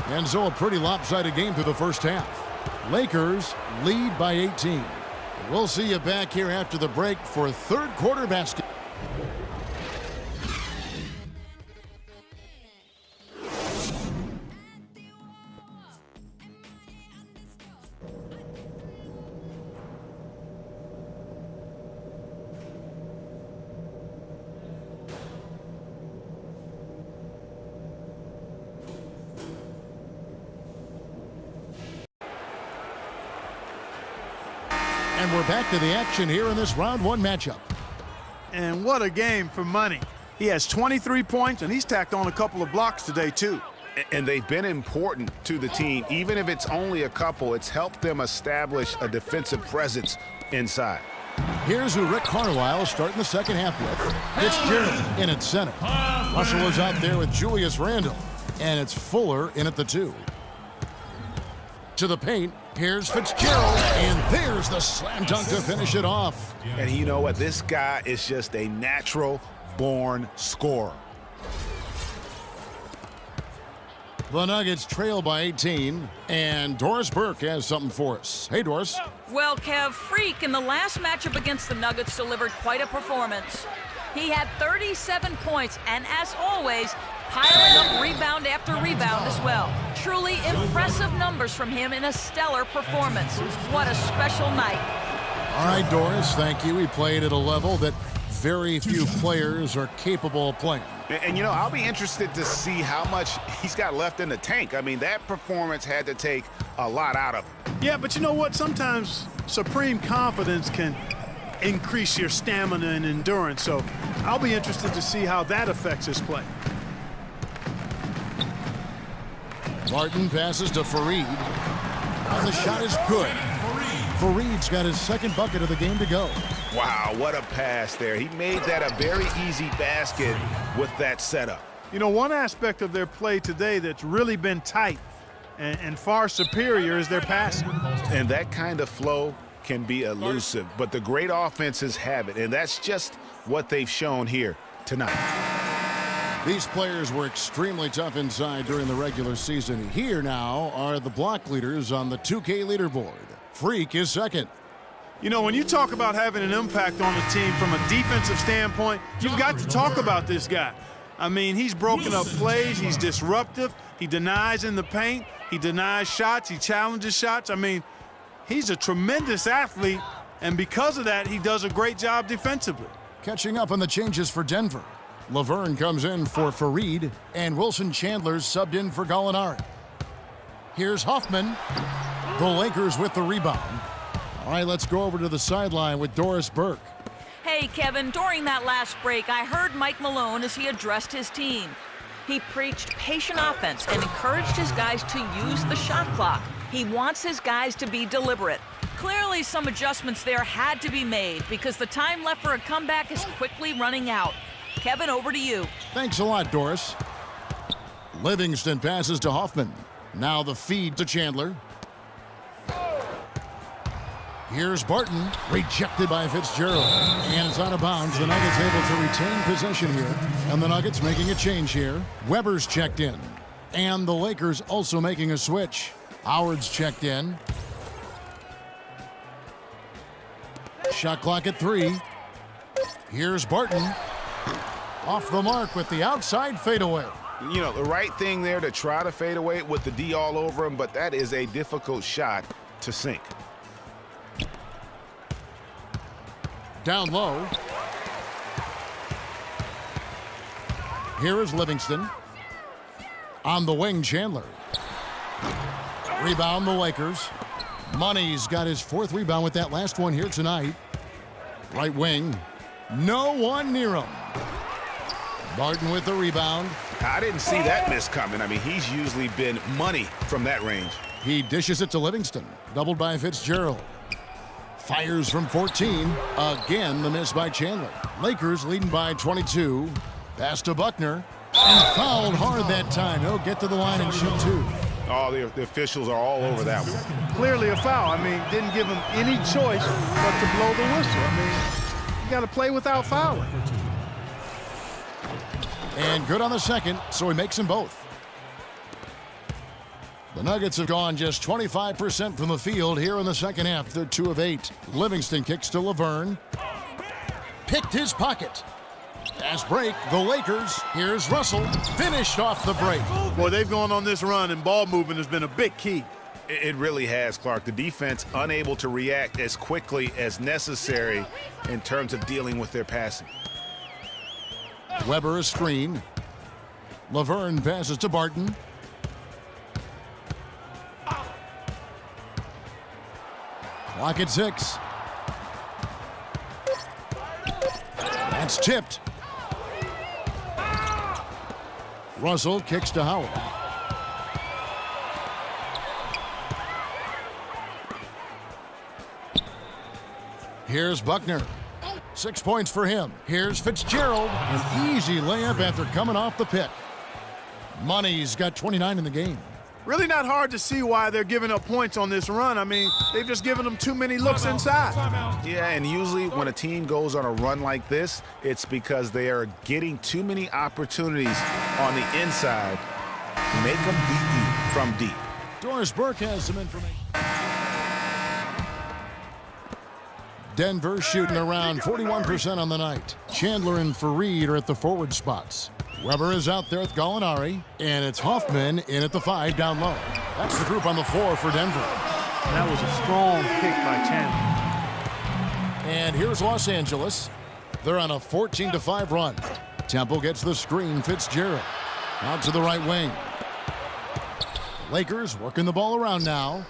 And so a pretty lopsided game through the first half. Lakers lead by 18. We'll see you back here after the break for third quarter basketball. And we're back to the action here in this round one matchup. And what a game for Money. He has 23 points, and he's tacked on a couple of blocks today, too. And they've been important to the team. Even if it's only a couple, it's helped them establish a defensive presence inside. Here's who Rick Carlisle is starting the second half with. Fitzgerald in at center. Russell is out there with Julius Randle. And it's Fuller in at the 2. To the paint, here's Fitzgerald, and there's the slam dunk to finish it off. And you know what? This guy is just a natural-born scorer. The Nuggets trail by 18, and Doris Burke has something for us. Hey, Doris. Well, Kev, Freak in the last matchup against the Nuggets delivered quite a performance. He had 37 points, and as always, piling up rebound after rebound as well. Truly impressive numbers from him in a stellar performance. What a special night. All right, Doris, thank you. He played at a level that very few players are capable of playing. And, you know, I'll be interested to see how much he's got left in the tank. I mean, that performance had to take a lot out of him. Yeah, but you know what? Sometimes supreme confidence can increase your stamina and endurance. So I'll be interested to see how that affects his play. Martin passes to Fareed. And the shot is good. Fareed's got his second bucket of the game to go. Wow, what a pass there. He made that a very easy basket with that setup. You know, one aspect of their play today that's really been tight and far superior is their passing. And that kind of flow can be elusive, but the great offenses have it, and that's just what they've shown here tonight. These players were extremely tough inside during the regular season. Here now are the block leaders on the 2K leaderboard. Freak is second. You know, when you talk about having an impact on the team from a defensive standpoint, you've got to talk about this guy. I mean, he's broken up plays. He's disruptive. He denies in the paint. He denies shots. He challenges shots. I mean, he's a tremendous athlete, and because of that, he does a great job defensively. Catching up on the changes for Denver. Laverne comes in for Fareed, and Wilson Chandler's subbed in for Gallinari. Here's Hoffman. The Lakers with the rebound. All right, let's go over to the sideline with Doris Burke. Hey, Kevin, during that last break, I heard Mike Malone as he addressed his team. He preached patient offense and encouraged his guys to use the shot clock. He wants his guys to be deliberate. Clearly, some adjustments there had to be made because the time left for a comeback is quickly running out. Kevin, over to you. Thanks a lot, Doris. Livingston passes to Hoffman. Now the feed to Chandler. Here's Barton, rejected by Fitzgerald. And it's out of bounds. The Nuggets able to retain possession here. And the Nuggets making a change here. Weber's checked in. And the Lakers also making a switch. Howard's checked in. Shot clock at 3. Here's Barton. Off the mark with the outside fadeaway. You know, the right thing there to try to fade away with the D all over him, but that is a difficult shot to sink. Down low. Here is Livingston. On the wing, Chandler. Rebound the Lakers. Money's got his 4th rebound with that last one here tonight. Right wing. No one near him. Barton with the rebound. I didn't see that miss coming. I mean, he's usually been money from that range. He dishes it to Livingston. Doubled by Fitzgerald. Fires from 14. Again, the miss by Chandler. Lakers leading by 22. Pass to Buckner. And fouled hard that time. He'll get to the line and shoot 2. Oh, the officials are all over that one. Clearly a foul. I mean, didn't give him any choice but to blow the whistle. I mean, you got to play without fouling. And good on the second, so he makes them both. The Nuggets have gone just 25% from the field here in the second half. They're 2 of 8. Livingston kicks to Laverne. Picked his pocket. Fast break, the Lakers. Here's Russell. Finished off the break. Boy, they've gone on this run, and ball movement has been a big key. It really has, Clark. The defense unable to react as quickly as necessary in terms of dealing with their passing. Weber a screen. Laverne passes to Barton. Clock at 6. That's tipped. Russell kicks to Howard. Here's Buckner. 6 points for him. Here's Fitzgerald. An easy layup after coming off the pick. Money's got 29 in the game. Really not hard to see why they're giving up points on this run. I mean, they've just given them too many looks inside. Yeah, and usually when a team goes on a run like this, it's because they are getting too many opportunities on the inside to make them beat you from deep. Doris Burke has some information. Denver shooting around 41% on the night. Chandler and Fareed are at the forward spots. Weber is out there with Gallinari, and it's Hoffman in at the 5 down low. That's the group on the floor for Denver. That was a strong kick by Chandler. And here's Los Angeles. They're on a 14-5 run. Temple gets the screen. Fitzgerald out to the right wing. Lakers working the ball around now.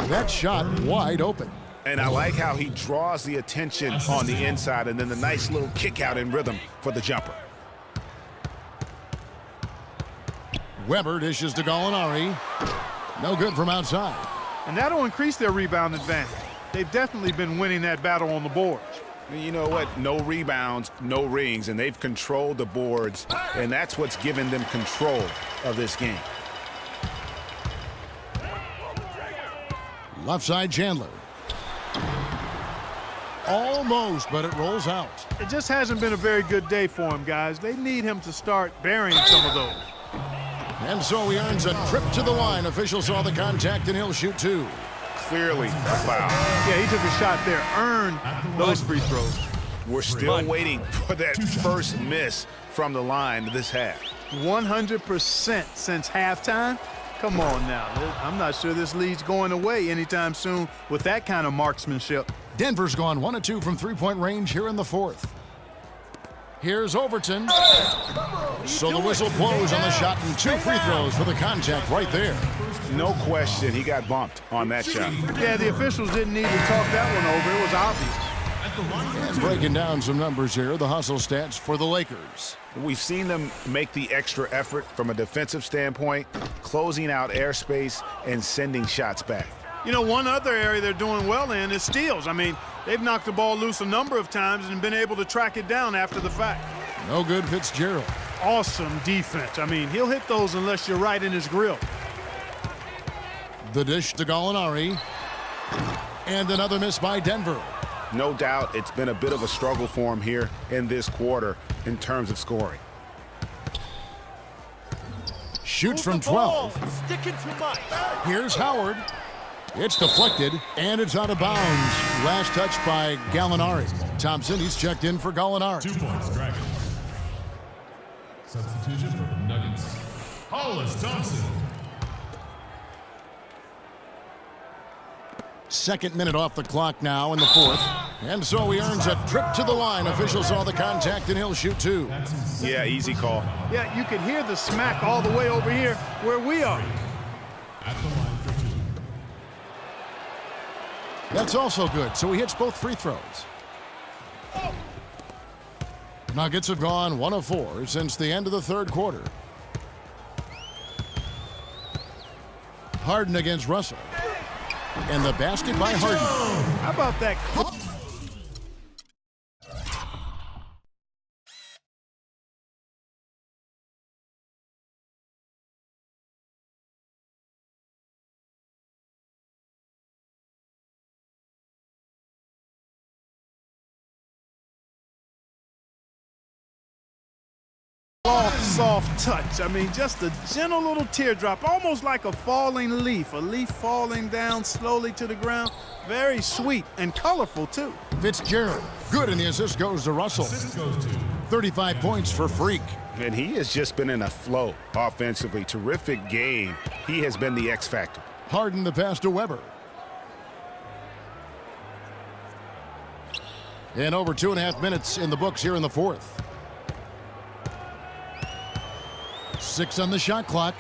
That shot wide open. And I like how he draws the attention on the inside and then the nice little kick out in rhythm for the jumper. Weber dishes to Gallinari. No good from outside. And that'll increase their rebound advantage. They've definitely been winning that battle on the boards. You know what? No rebounds, no rings, and they've controlled the boards, and that's what's given them control of this game. Left side Chandler. Almost, but it rolls out. It just hasn't been a very good day for him, guys. They need him to start burying some of those. And so he earns a trip to the line. Officials saw the contact, and he'll shoot 2. Clearly a foul. Yeah, he took a shot there, earned those free throws. We're still waiting for that first miss from the line this half. 100% since halftime. Come on now. I'm not sure this lead's going away anytime soon with that kind of marksmanship. Denver's gone 1 of 2 from three-point range here in the 4th. Here's Overton. So the whistle blows on the shot and 2 free throws for the contact right there. No question, he got bumped on that shot. Yeah, the officials didn't need to talk that one over. It was obvious. And breaking down some numbers here, the hustle stats for the Lakers. We've seen them make the extra effort from a defensive standpoint, closing out airspace and sending shots back. You know, one other area they're doing well in is steals. I mean, they've knocked the ball loose a number of times and been able to track it down after the fact. No good Fitzgerald. Awesome defense. I mean, he'll hit those unless you're right in his grill. The dish to Gallinari. And another miss by Denver. No doubt it's been a bit of a struggle for him here in this quarter in terms of scoring. Shoots from 12. Here's Howard. It's deflected, and it's out of bounds. Last touch by Gallinari. Thompson, he's checked in for Gallinari. 2 points, Dragons. Substitution for the Nuggets. Hollis Thompson. 2nd minute off the clock now in the 4th. And so he earns a trip to the line. Officials saw the contact, and he'll shoot 2. Yeah, easy call. Yeah, you can hear the smack all the way over here where we are. At the line for 2. That's also good, so he hits both free throws. Nuggets have gone 1 of 4 since the end of the 3rd quarter. Harden against Russell. And the basket by Harden. How about that? Soft touch. I mean, just a gentle little teardrop, almost like a falling leaf. A leaf falling down slowly to the ground. Very sweet and colorful, too. Fitzgerald, good, and the assist goes to Russell. Assist goes to 35 points for Freak. And he has just been in a flow offensively. Terrific game. He has been the X factor. Harden the pass to Weber. And over 2.5 minutes in the books here in the fourth. 6 on the shot clock.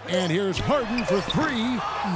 And here's Harden for 3.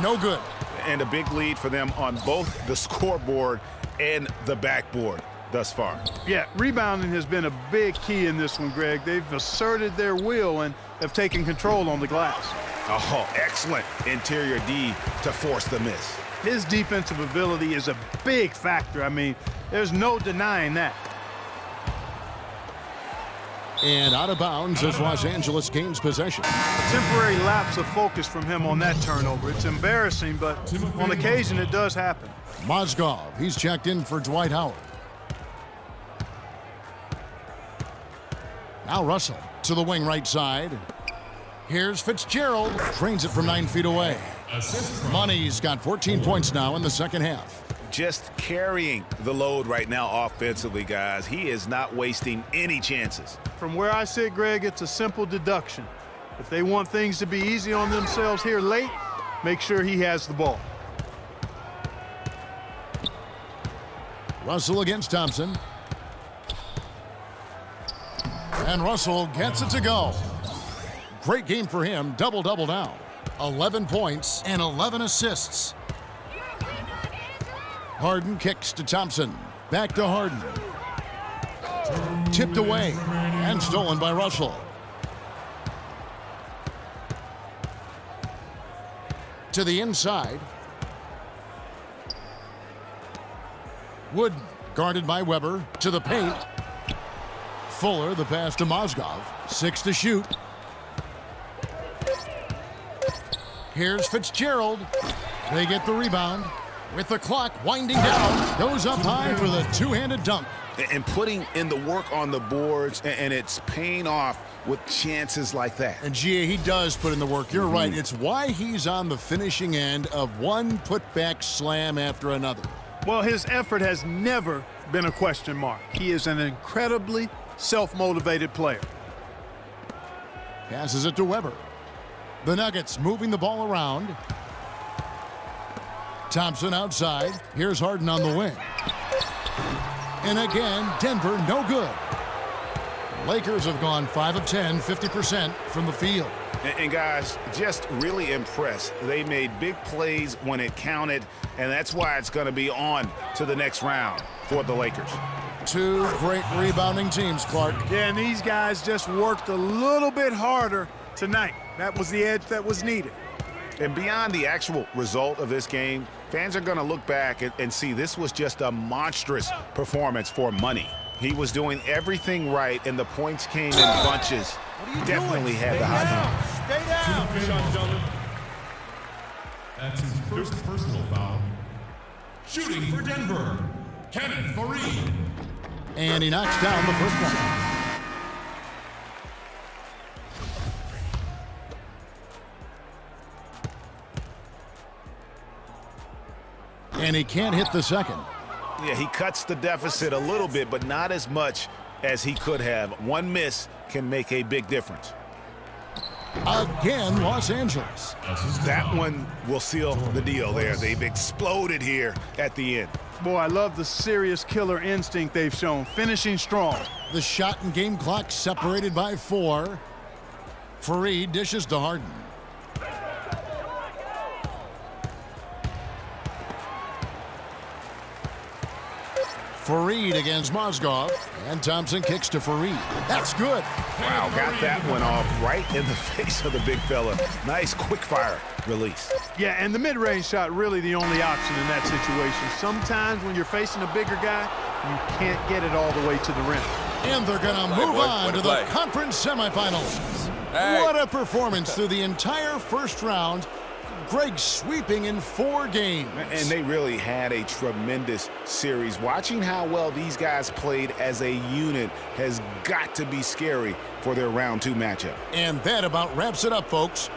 No good. And a big lead for them on both the scoreboard and the backboard thus far. Yeah, rebounding has been a big key in this one, Greg. They've asserted their will and have taken control on the glass. Oh, excellent interior D to force the miss. His defensive ability is a big factor. I mean, there's no denying that. And out of bounds as Los Angeles gains possession. A temporary lapse of focus from him on that turnover. It's embarrassing, but on occasion it does happen. Mozgov, he's checked in for Dwight Howard. Now Russell to the wing right side. Here's Fitzgerald. Trains it from 9 feet away. assist from Money's got 14 points now in the second half. Just carrying the load right now offensively, guys. He is not wasting any chances. From where I sit, Greg, it's a simple deduction. If they want things to be easy on themselves here late, make sure he has the ball. Russell against Thompson. And Russell gets it to go. Great game for him. Double-double now. 11 points and 11 assists. Harden kicks to Thompson. Back to Harden. Tipped away and stolen by Russell. To the inside. Wood guarded by Weber. To the paint. Fuller, the pass to Mozgov. 6 to shoot. Here's Fitzgerald. They get the rebound. With the clock winding down, goes up high for the two-handed dunk. And putting in the work on the boards, and it's paying off with chances like that. And G.A., he does put in the work. You're right. It's why he's on the finishing end of one putback slam after another. Well, his effort has never been a question mark. He is an incredibly self-motivated player. Passes it to Weber. The Nuggets moving the ball around. Thompson outside. Here's Harden on the wing. And again, Denver no good. Lakers have gone 5 of 10, 50% from the field. And guys, just really impressed. They made big plays when it counted, and that's why it's going to be on to the next round for the Lakers. Two great rebounding teams, Clark. Yeah, and these guys just worked a little bit harder tonight. That was the edge that was needed. And beyond the actual result of this game, fans are going to look back and see this was just a monstrous performance for Money. He was doing everything right, and the points came in bunches. Definitely had the hot hand. Stay down. Shot Gentlemen. That's his first personal foul. Shooting for Denver, Kenneth Faried. And he knocks down the first one. And he can't hit the second. Yeah, he cuts the deficit a little bit, but not as much as he could have. One miss can make a big difference. Again, Los Angeles. That one will seal the deal there. They've exploded here at the end. Boy, I love the serious killer instinct they've shown, finishing strong. The shot and game clock separated by 4. Faried dishes to Harden. Faried against Mozgov, and Thompson kicks to Faried. That's good. Wow, got that one off right in the face of the big fella. Nice quick fire release. Yeah, and the mid-range shot really the only option in that situation. Sometimes when you're facing a bigger guy, you can't get it all the way to the rim. And they're going to move on to the conference semifinals. Hey. What a performance through the entire first round. Greg sweeping in 4 games. And they really had a tremendous series. Watching how well these guys played as a unit has got to be scary for their round 2 matchup. And that about wraps it up, folks.